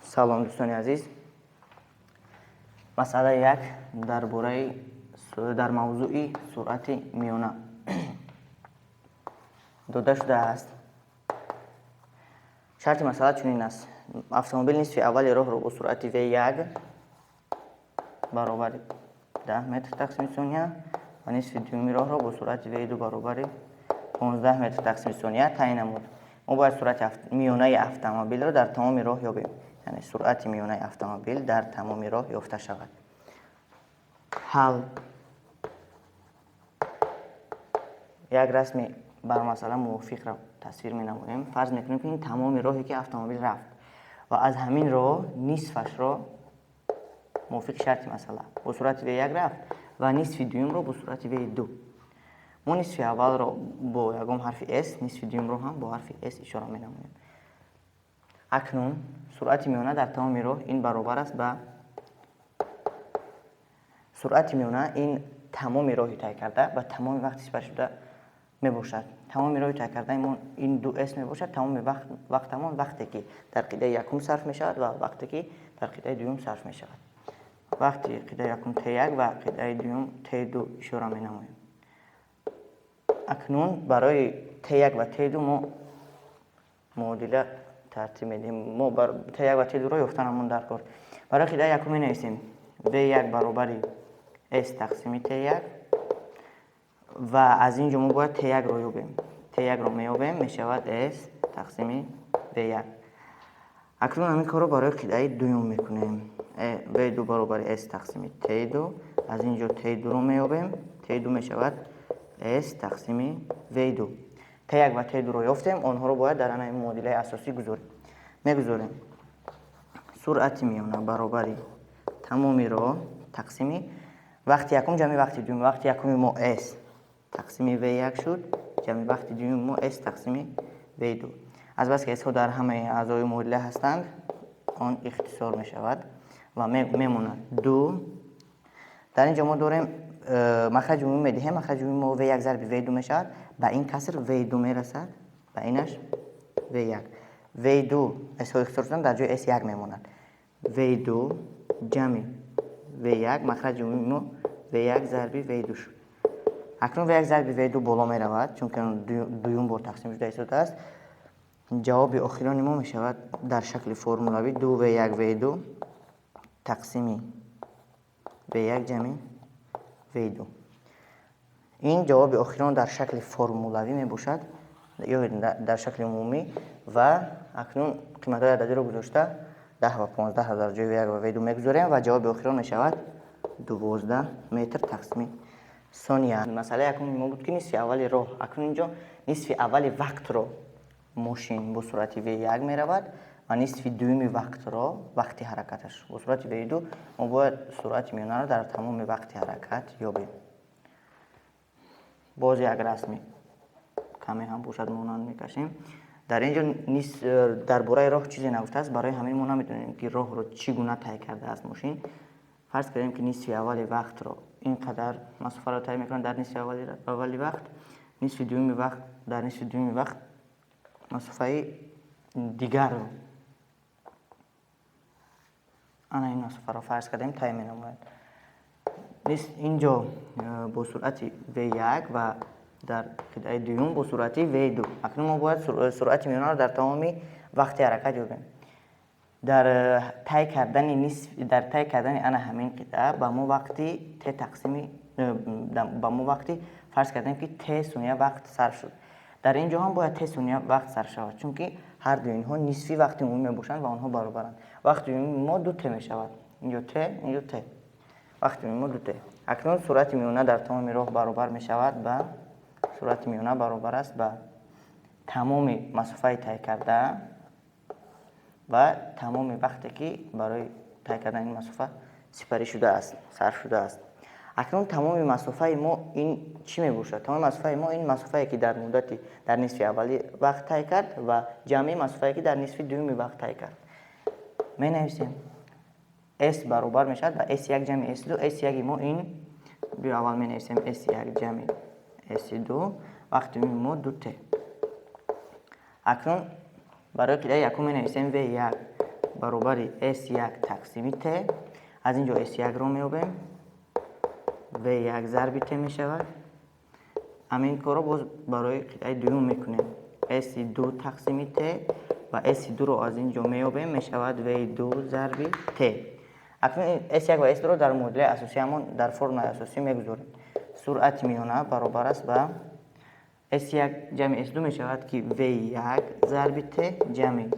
سلام دوستان عزیز. مسئله یک در موضوع سرعت میانه داده شده است. شرط مسئله چنین است: اتومبیل نصف اول راه را با سرعت V1 برابر 10 متر تقسیم ثانیه و نصف دوم راه را با سرعت V2 برابر 15 متر تقسیم ثانیه تعیین نمود. ما باید سرعت میانه اتومبیل را در تمام راه یابیم، یعنی سرعت میانه اتومبیل در تمام راه یافته شود. حل: یک رسم بر مسئله موافق را تصویر می نماییم. فرض میکنیم که این تمام راهی که اتومبیل رفت و از همین راه نصفش را موافق شرط مسئله با سرعت V1 رفت و نصف دوم را با سرعت V2. ما نصف اول را با یگام حرف S، نصف دوم را هم با حرف S اشاره می نماییم. اکنون سرعت میانه در تمام راه این برابر است به سرعت میانه این تمام راهی طی کرده و تمام وقت سپری شده می باشد. تمام راهی طی کرده این دو اسم می باشد. تمام وقتمان وقتی که در قطعه یکم صرف می شود و وقتی که در قطعه دوم صرف می شود. وقتی قطعه یکم T1 و قطعه دوم T2 اشاره می نماییم. اکنون برای T1 و T2 ما معادله ترتیب میدیم. ما بر T1 و T2 را یافتنمون در کار. برای قطعه یکم می نویسیم V1 برابر S تقسیم T1 و از اینجا ما باید T1 را یابیم. T1 را میابیم می شود S تقسیم V1. اکنون همین کار رو برای قطعه دوم میکنیم. V2 برابر S تقسیم T2. از اینجا T2 رو میابیم. T2 می شود S تقسیم V2. T1 و T2 رو یافتیم. آنها رو باید در این معادله اساسی میگذاریم. سرعت میانه برابر تمام راه تقسیم وقت یکم جمع وقت دوم. وقت یکم ما S تقسیم V1 شد، جمع وقت دوم ما S تقسیم V2. از بس که S ها در همه اعضای معادله هستند آن اختصار می شود و میموند 2. در اینجا ما داریم مخرج عمومی می دهیم. مخرج عمومی ما V1 ضرب V2 می شود. به این کسر V2 می رسد، به اینش V1. V2 S ها اختصار شدن، در جای S1 می ماند. V2 جمع V1 مخرج عمومی ما V1 ضرب V2 شد. اکنون V1 ضرب V2 بالا می رود چون که دوم بار تقسیم شده است. جواب آخران ما می شود در شکل فرمولوی 2V1 V2 تقسیم V1 جمع V2. این جواب آخران در شکل فرمولوی می باشد یا در شکل عمومی و اکنون قیمت های عددی را گذاشته 10 و 15 در جای V1 و V2 می گذاریم و جواب آخران می شود 12 متر تقسیم ثانیه. مسئله یکم ما بود که نصف اول راه. اکنون اینجا نصف اول وقت را ماشین با سرعت V1 می رود و نصف دوم وقت را وقتی حرکتش با سرعت V2. ما باید سرعت میانه را در تمام وقت حرکت یابیم. باز یک رسمی کمی هم باشد مانند میکشیم. در اینجا درباره راه چیزی نگفته است. برای همین ما نمیدونیم که راه را چگونه طی کرده است ماشین. فرض کردیم که نصف اول وقت را اینقدر مسافت را طی میکنه در نصف اول وقت. نصف دوم وقت در نصف دوم وقت مسافت دیگر رو این مسافت را فرض کردیم طی می‌نماید. اینجا با سرعت V1 و در قطعه دوم با سرعت V2. اکنون ما باید سرعت میانه را در تمام وقت حرکت یابیم. در طی کردن همین قطعه با ما وقتی T تقسیم با ما وقتی فرض کردیم که T ثانیه وقت صرف شد. در اینجا هم باید T ثانیه وقت صرف شود چون که هر دو اینها نصفی وقت عمومی باشند و آنها برابرند. وقت عمومی ما 2T می شود. اینجا T اینجا T. وقت عمومی ما 2T. اکنون سرعت میانه در تمام راه برابر می شود به سرعت میانه برابر است به تمام مسافت طی کرده و تمام وقتی که برای طی کردن این مسافت سپری شده است، صرف شده است. اکنون تمام مسافت ما این چی می باشد؟ تمام مسافت ما این مسافتی که در مدتی در نصف اولی وقت طی کرد و جمعی مسافتی که در نصف دومی وقت طی کرد. می نویسیم S برابر می شود و S1 جمع S2. S1 ما این بیا اول می نویسیم S1 جمع S2 وقت ما 2T. اکنون برای قطعه یکم می‌نویسیم V1 برابر S1 تقسیم T. از اینجا S1 رو می‌یابیم، V1 ضرب T می‌شود. همین کار رو باز برای قطعه دوم می‌کنیم. S2 تقسیم T و S2 رو از اینجا می‌یابیم، می‌شود V2 ضرب T. اکنون S1 و S2 رو در مدل اساسی همون در فرم اساسی می‌گذاریم. سرعت میانه برابر است با S1 جمع S2 می شود که V1 ضرب T جمع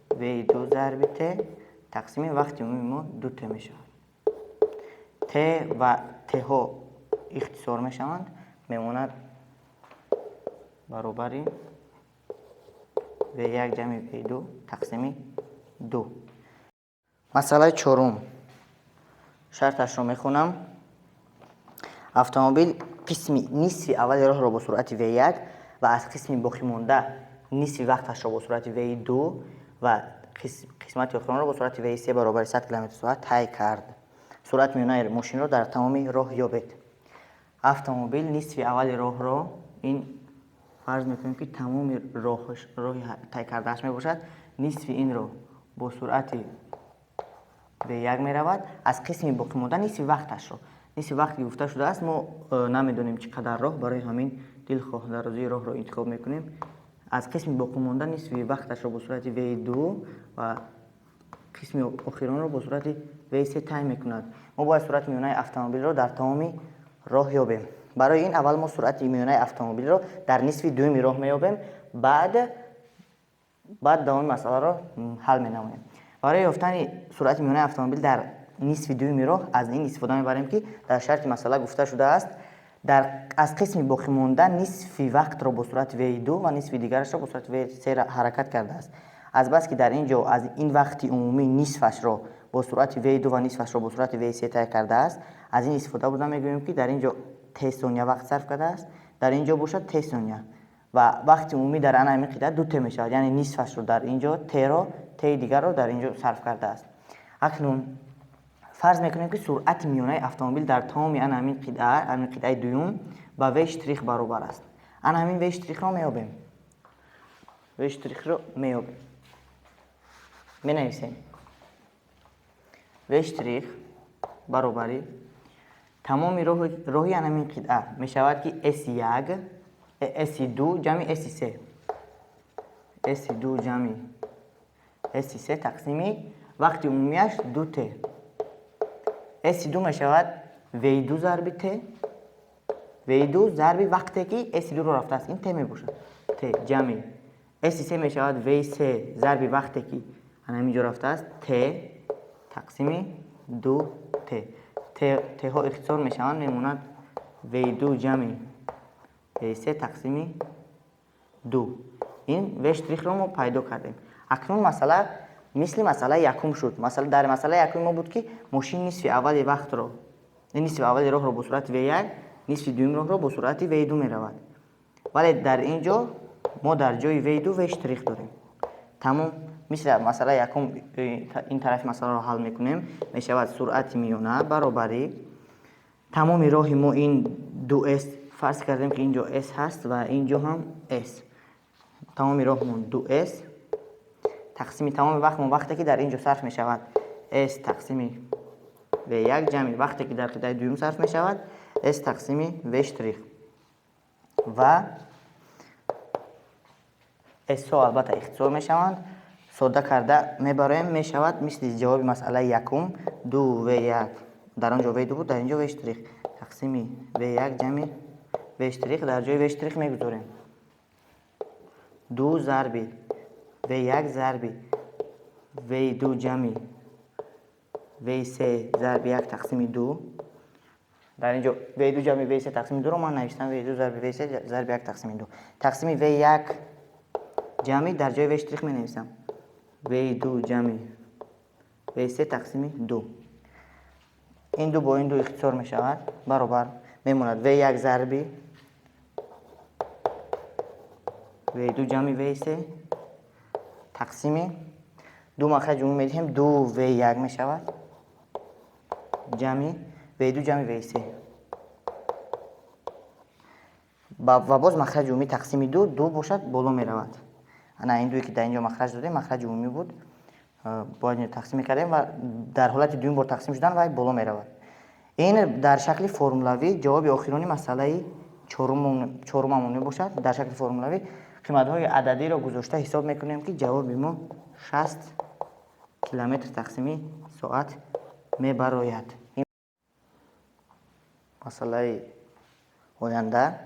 V2 ضرب T تقسیم وقت ما 2T می شود. T و T ها اختصار می شوند، میماند برابر V1 جمع V2 تقسیم 2. مسئله چهارم، شرطش رو میخونم. اتومبیل قسم نصف اول راه را با سرعت V1 و از قسم باقی مانده نصف وقتش را با سرعت V2 و قسمت آخران را با سرعت V3 برابر 100 کیلومتر ساعت طی کرد. سرعت میانه ماشین را در تمام راه یابید. اتومبیل نصف اول راه را، این فرض میکنیم که تمام راه طی کردهش میباشد، نصف این را با سرعت V1 میرود. از قسم باقی مانده نصف وقتش را، نصف وقتی گفته شده است ما نمیدونیم چقدر راه، برای همین دلخواه درازی راه را انتخاب میکنیم. از قسم باقی مانده نصف وقتش را با صورت V2 و قسم آخران را با صورت V3 طی میکند. ما باید سرعت میانه اتومبیل را در تمام راه یابیم. برای این اول ما سرعت میانه اتومبیل را در نصف دوم راه مییابیم، بعد دوام مسئله را حل مینماییم. برای یافتن سرعت میانه اتومبیل در نصف دوم راه از این استفاده میبریم که در شرط مسئله گفته شده است از قسم باقی مانده نصف وقت را با سرعت V2 و نصف دیگرش را با سرعت V3 حرکت کرده است. از بس که در اینجا از این وقت عمومی نصفش را با سرعت V2 و نصفش را با سرعت V3 طی کرده است، از این استفاده بوده میگوییم که در اینجا T ثانیه وقت صرف کرده است، در اینجا باشد T ثانیه و وقت عمومی در همین قطعه 2T میشود، یعنی نصفش رو در اینجا T دیگر رو در اینجا صرف کرده است. اکنون فرض میکنیم که سرعت میانه اتومبیل در تمام همین قطعه دوم با V اشتریخ برابر است. همین V اشتریخ را میابیم. V اشتریخ را میابیم. مینویسیم V اشتریخ برابر تمام راهی همین قطعه میشود که S2 جمع S3 S2 جمع S3 تقسیم وقت عمومیش 2T. S2 میشود V2 ضرب T، V2 ضرب وقتی که S2 رو رفته است، این T میباشد T جمع S3 میشود V3 ضرب وقتی که همینجا رفته است T تقسیم 2T. T ها اختصار میشوند، میموند V2 جمع V3 تقسیم 2. این V اشتریخ رو ما پیدا کردیم. اکنون مسئله مثل مسئله یکم شد. در مسئله یکم ما بود که ماشین نصف اول راه را با سرعت V1، نصف دوم راه را با سرعت V2 می رود. ولی در اینجا ما در جای V2 V اشتریخ داریم. تمام مثل مسئله یکم این طرف مسئله را حل میکنیم. می شود سرعت میانه برابر تمام راه ما این 2S، فرض کردیم که اینجا S هست و اینجا هم S، تمام راهمون 2S تقسیم تمام وقتی که در اینجا صرف می شود S تقسیم V1 جمع وقتی که در قطعه دوم صرف می شود S تقسیم V اشتریخ و S ها البته اختصار می شوند. ساده کرده میبریم، می شود مثل جواب مسئله یکم 2V1 در آنجا V2 بود، در اینجا V اشتریخ تقسیم V1 جمع V اشتریخ در جای V اشتریخ میگذاریم 2 ضرب V1 ضرب V2 جمع V3 ضرب 1 تقسیم 2. در اینجا V2 جمع V3 تقسیم 2 رو من نوشتم V2 ضرب V3 ضرب 1 تقسیم 2 تقسیم V1 جمع در جای V اشتریخ می نویسم V2 جمع V3 تقسیم 2. این دو با این دو اختصار می شود، برابر میموند V1 ضرب V2 جمع V3 تقسیم 2 مخرج عمومی میدهیم 2V1 می شود جمع V2 جمع V3 و باز مخرج عمومی تقسیم 2 باشد بالا می رود. انا این دویی که در اینجا مخرج دادیم مخرج عمومی بود، باید تقسیم کردیم و در حالت دوم بار تقسیم شدن و بالا می رود. این در شکل فرمولوی جواب آخرانی مسئله چهارممون می باشد. در شکل فرمولوی قیمت های عددی را گذاشته حساب میکنیم که جواب ما 60 کیلومتر تقسیم ساعت می براید. این مسئله آینده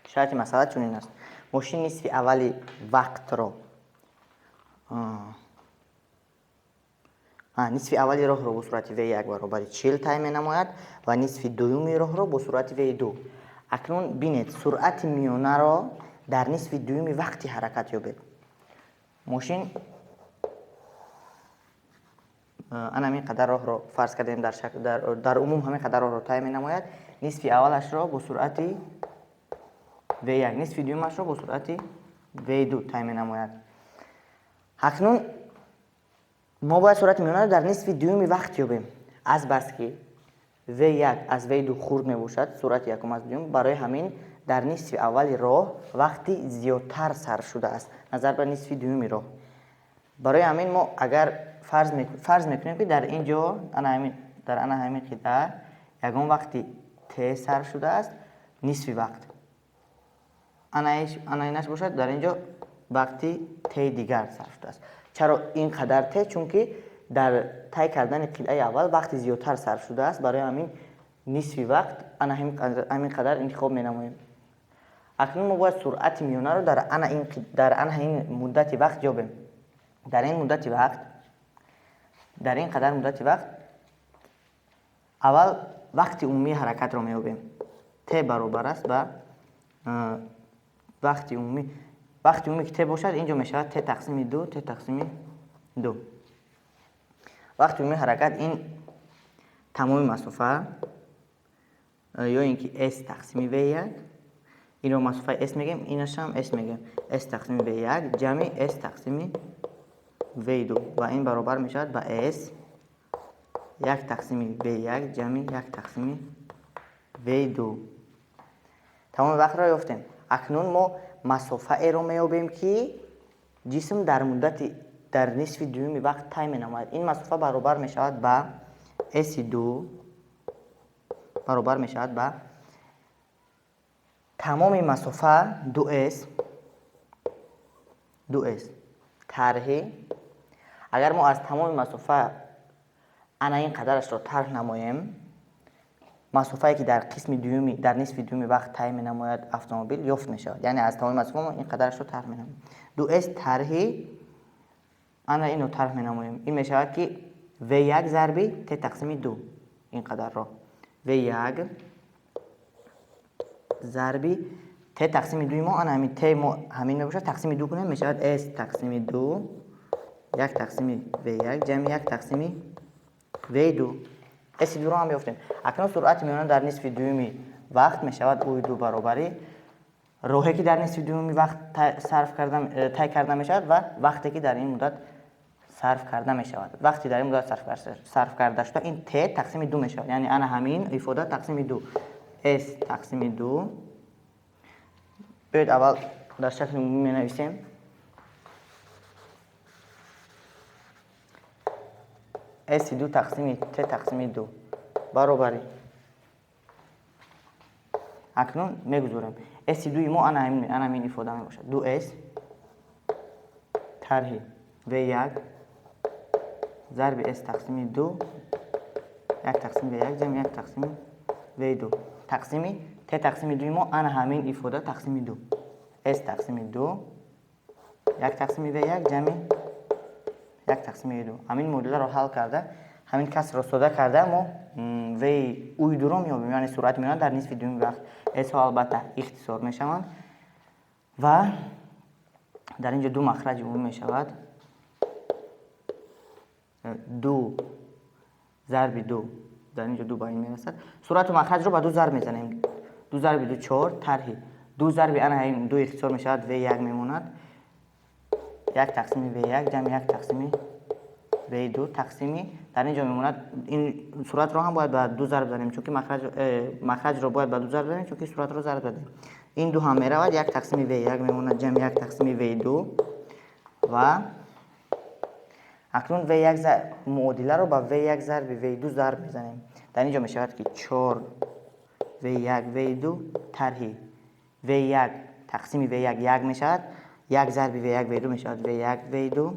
شرط مسئله چنین است: ماشین نصف اولی وقت را نصف اولی راه را با سرعت v1 برابر 40 طی می‌نماید و نصف دومی راه را با سرعت v2. اکنون بینید سرعت میانه را در نصف دومی وقتی حرکت یابید. ماشین انا همین قدر راه را فرض کردیم در عموم همین قدر راه را طی می‌نماید. نصف اولش را با سرعت v1، نصف دومش را با سرعت v2 طی می‌نماید. اکنون ما باید سرعت میانه را در نصف دومی وقت یابیم. از بس که v1 از v2 خرد می باشد، سرعت یکم از دوم، برای همین در نصف اولی راه وقتی زیادتر صرف شده است نظر به نصف دومی راه. برای همین ما اگر فرض میکنیم که در اینجا انا همین قطعه یگان وقتی ت صرف شده است، نصف وقت انا اینش باشد، در اینجا وقتی ت دیگر صرف شده است. چرا اینقدر ت؟ چون که در طی کردن قطعه اول وقتی زیادتر صرف شده است، برای همین نصف وقت انا همین قدر انتخاب می‌نماییم. اکنون ما باید سرعت میانه رو در این مدت وقت یابیم. در این قدر مدت وقت اول وقت عمومی حرکت را می‌یابیم. ت برابر است به وقت عمومی که ت باشد اینجا میشود ت تقسیم 2 ت تقسیم 2. وقت عمومی حرکت این تمام مسافه یا اینکه s تقسیم v1، این رو مسافه s میگیم، اینش هم s میگیم، s تقسیم v1 جمع s تقسیم v2 و این برابر میشود به s 1 تقسیم v1 جمع 1 تقسیم v2. تمام وقت را یافتیم. اکنون ما مسافه ای رو میابیم که جسم در نصف دومی وقت طی می‌نماید. این مسافه برابر میشود به s2 برابر میشود به تمام مسافه 2s طرح. اگر ما از تمام مسافه انا این قدرش را طرح نماییم، مسافه‌ای که در قسم دومی در نصف دومی وقت طی می‌نماید اتومبیل یافت می‌شود. یعنی از تمام مسافه ما این قدرش را طرح می‌نماییم. 2s طرح انا اینو طرح می‌نماییم. این میشود که v1 ضرب ت تقسیم 2 این قدر را v1 ضرب ت تقسیم 2 ما انا همین ت ما همین میباشد تقسیم 2 کنیم میشود s تقسیم 2 1 تقسیم v1 جمع 1 تقسیم v2. s2 رو هم یافتیم. اکنون سرعت میانه در نصف دومی وقت میشود o2 برابر راهی که در نصف دومی وقت طی کرده میشود و وقتی که در این مدت صرف کرده میشود. وقتی در این مدت صرف کرده شده این ت تقسیم 2 میشود. یعنی انا همین افاده تقسیم 2 s تقسیم 2. بیاید اول در شکل عمومی مینویسیم. s2 تقسیم ت تقسیم 2 برابر اکنون میگذاریم s2 ما انا همین افاده می باشد 2s طرح v1 ضرب s تقسیم 2 1 تقسیم v1 جمع 1 تقسیم v2 تقسیم ت تقسیم 2 ما انا همین افاده تقسیم 2 s تقسیم 2 1 تقسیم v1 جمع 1 تقسیم 2. همین مدل رو حل کرده، همین کسر رو ساده کرده ما v o2 رو میابیم، یعنی سرعت میانه در نصف دوم وقت. s ها البته اختصار میشوند و در اینجا دو مخرج عمومی میشود 2 ضرب 2 در اینجا 2 با این میرسد. سرعت و مخرج رو با 2 ضرب میزنیم. 2 ضرب 2 4 طرح 2 ضرب انا این 2 اختصار میشود v1 میموند 1 تقسیم v1 جمع 1 تقسیم v2 تقسیمی در اینجا میموند. این صورت رو هم باید با 2 ضرب بزنیم چون که مخرج رو باید با 2 ضرب بزنیم چون که صورت رو ضرب دادیم. این دو هم میرود، یک تقسیم V1 میموند، جمع یک تقسیم V2 و اکنون V1 معادله رو با V1 ضرب V2 ضرب میزنیم. در اینجا میشود که 4 V1 V2 طرح V1 تقسیم V1 1 میشود، 1 ضرب V1 V2 میشود V1 V2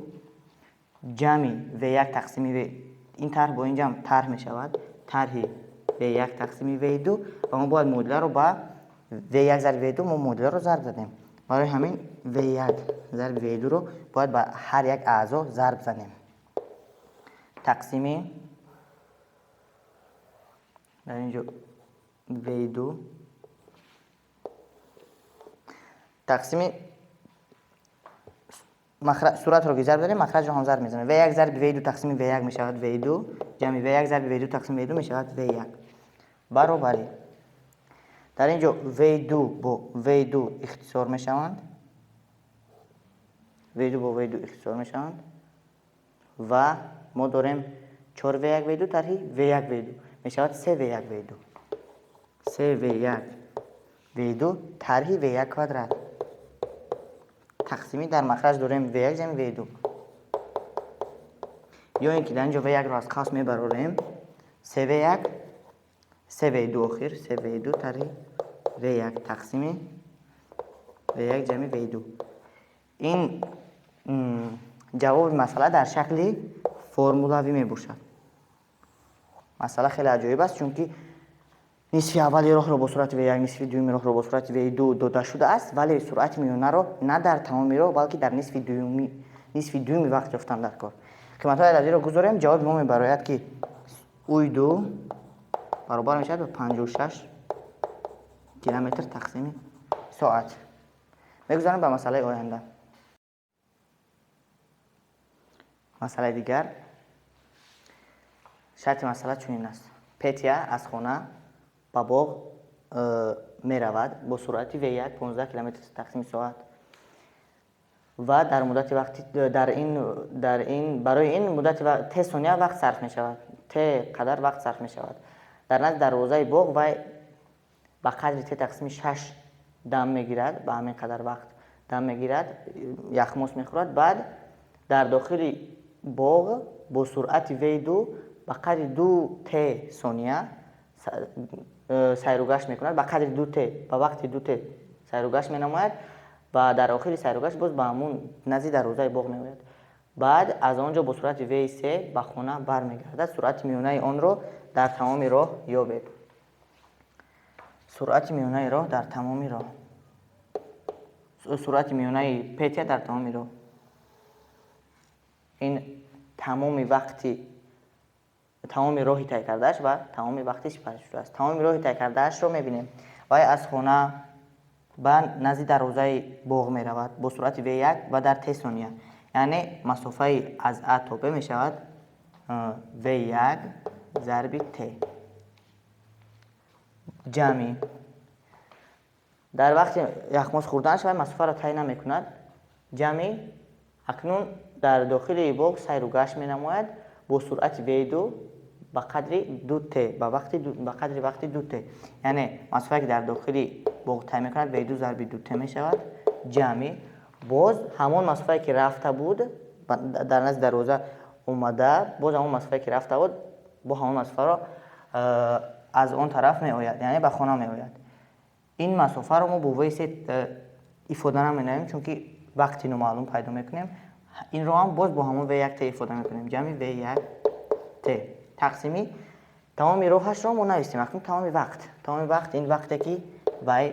جمع V1 تقسیم V. این طرح با این جمع طرح میشود، طرح V1 تقسیم V2 و ما باید معادله رو با V1 ضرب V2 ما معادله رو ضرب زدیم. برای همین V1 ضرب V2 رو باید با هر یک اعضا ضرب زنیم. تقسیم در اینجا V2 تقسیم صورت رو که ضرب داریم مخرج رو هم ضرب میزنیم. V1 ضرب V2 تقسیم V1 میشود V2 جمع V1 ضرب V2 تقسیم V2 میشود V1 برابری. در اینجا V2 با V2 اختصار میشوند، V2 با V2 اختصار میشوند و ما داریم 4V1 V2 طرح V1 V2 میشود 3V1 V2 3V1 V2 طرح V1 کوادرات تقسیمی در مخرج داریم V1 جمع V2 یا اینکه در اینجا V1 رو از قوس میبریم 3V1 3V2 آخر 3V2 طرح V1 تقسیمی V1 جمع V2. این جواب مسئله در شکل فرمولوی می باشد. مسئله خیلی عجیب است چون که نصف اولی راه رو با صورت V1 نصف دومی راه رو با صورت V2 داده شده است، ولی سرعت میانه رو نه در تمام راه بلکه در نصف دومی وقت یافتن در کار. قیمت های عددی رو گذاریم، جواب ما میبراید که اوی 2 برابر میشود به 56 کیلومتر تقسیم ساعت. میگذاریم به مسئله آینده. مسئله دیگر شرط مسئله چنین است: پتیا از خانه به باغ می رود با سرعت V1 15 کیلومتر تقسیم ساعت و در مدت وقتی برای این مدت T ثانیه وقت صرف می شود. T قدر وقت صرف می شود. در نتیجه دروازه باغ و به قدر T تقسیم 6 دم می گیرد، به همین قدر وقت دم می گیرد، یخموس می خورد. بعد در داخل باغ با سرعت V2 به قدر 2T ثانیه سیر و گشت میکند، به قدر 2T به وقت 2T سیر و گشت مینماید و در آخر سیر و گشت باز به همون نزدیک دروازه باغ میآید. بعد از آنجا با سرعت V3 به خانه برمیگردد. سرعت میانه آن را در تمام راه یابید. سرعت میانه راه در تمام راه، سرعت میانه پتیا در تمام راه. این تمام وقتی تمام راهی طی کردهش و تمام وقتش پس شده است. تمام راهی طی کردهش رو میبینیم. و از خانه به نزدیک دروازه باغ می رود با سرعت V1 و در T ثانیه، یعنی مسافه از A تا B می شود V1 ضرب T جمعی. در وقت یخموس خوردنش و مسافه را طی نمی کند جمعی. اکنون در داخل باغ سیر و گشت می نماید با سرعت V2 به قدر 2T به قدر وقت 2T، یعنی مسافه که در داخل باغ طی می کند V2 ضرب 2T می شود جمعی. باز همان مسافه که رفته بود در نزد دروازه اومده، باز همان مسافه که رفته بود با همان مسافه را از اون طرف می آید، یعنی به خانه می آید. این مسافه را ما با ویس افاده نمی چون که وقتی نامعلوم پیدا میکنیم. این را هم باز با همون V1T افاده میکنیم، جمع V1T تقسیمی تمام راهش را ما نویسیم. اکنون تمام وقت این وقتی که وی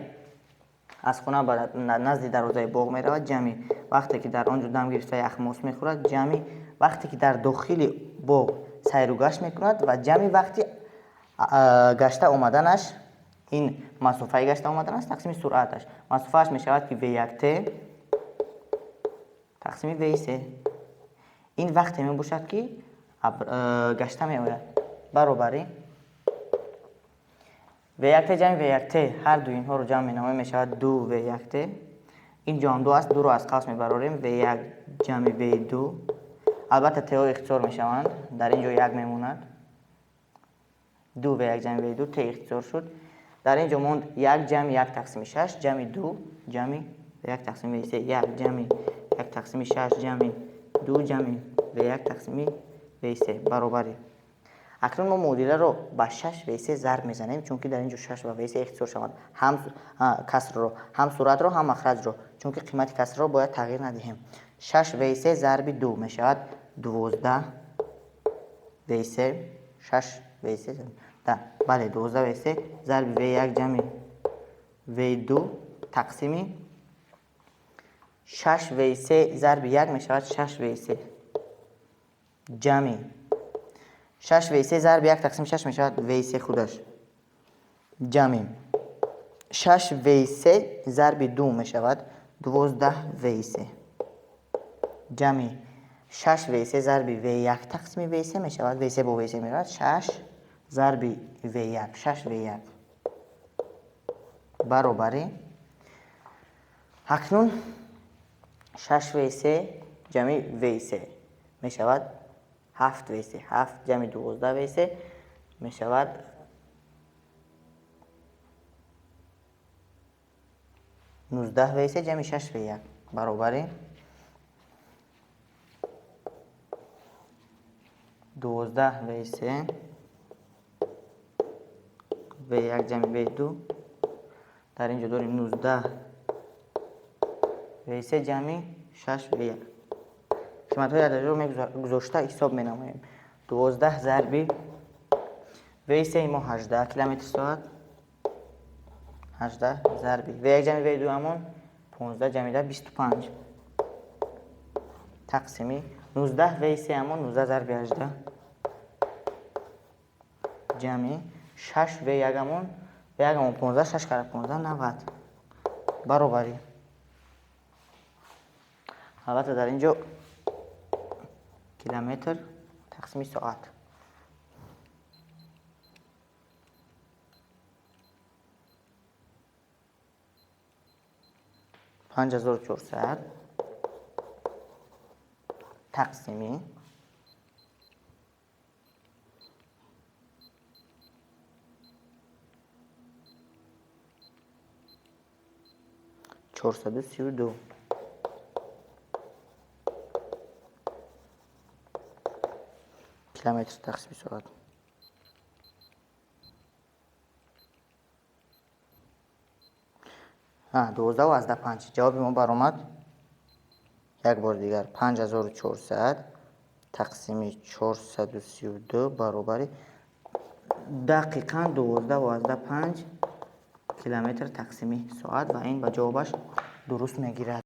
از خانه به نزد دروازه باغ می رود جمع وقتی که در آنجا دم گرفته یخموس می خورد جمع وقتی که در داخل باغ سیر و گشت می کند و جمع وقتی گشته آمدنش، این مسافه گشته آمدنش تقسیم سرعتش. مسافهش می شود که V1T تقسیم V3. این وقتی می باشد که گشته می آید برابری V1T جمع V1T. هر دو اینها رو جمع می نماییم می شود 2V1T. این جمع 2 است، 2 رو از قوس می براریم V1 جمع V2. البته T ها اختصار می شوند، در اینجا 1 می ماند 2V1 جمع V2 T اختصار شد در اینجا موند 1 جمع 1 تقسیم 6 جمع 2 جمع 1 تقسیم 3 1 جمع 1 تقسیم 6 جمع 2 جمع 1 تقسیم 3 برابر. اکنون ما مودیله رو با 6 و 3 ضرب میزنیم چون که در اینجا 6 و 3 اختصار شود، هم کسر رو هم صورت رو هم مخرج رو، چون که قیمت کسر رو باید تغییر ندهیم. 6 و 3 ضرب 2 میشود 12 و 3 6 و 3 بله 12 و 3 ضرب و 1 جمع و 2 تقسیم 6 و 3 ضرب 1 میشود 6 و 3 جمع 6 و 3 ضرب 1 تقسیم 6 میشود و 3 خودش جمع 6 و 3 ضرب 2 میشود 12 و 3 جمع 6 و 3 ضرب و 1 تقسیم و 3 میشود و 3 با و 3 میرود 6 ضرب و 1 6 و 1 برابر. اکنون 6 و 3 جمع و 3 میشود 7 و 3 7 جمع 12 و 3 میشود 19 و 3 جمع 6 و 1 برابر 12 و 3 و 1 جمع و 2 در اینجا داریم 19 و 3 جمع 6 و 1 قیمت های عددی رو گذاشته حساب می نماییم. 12 ضرب و 3 ما 18 کیلومتر ساعت 18 ضرب و 1 جمع و 2 همون 15 جمع 25 تقسیمی 19 و 3 همون 19 ضرب 18 جمع 6 و 1 همون 15 6 کاره 15 90 برابری. البته در اینجا کیلومتر تقسیم ساعت 5400 تقسیمی 432 کیلومتر تقسیم ساعت. ها 12 و از 5 جواب ما برآمد یک بار دیگر 5400 تقسیم 432 برابر دقیقاً 12 و از 5 کیلومتر تقسیم ساعت و این به جوابش درست میگیرد.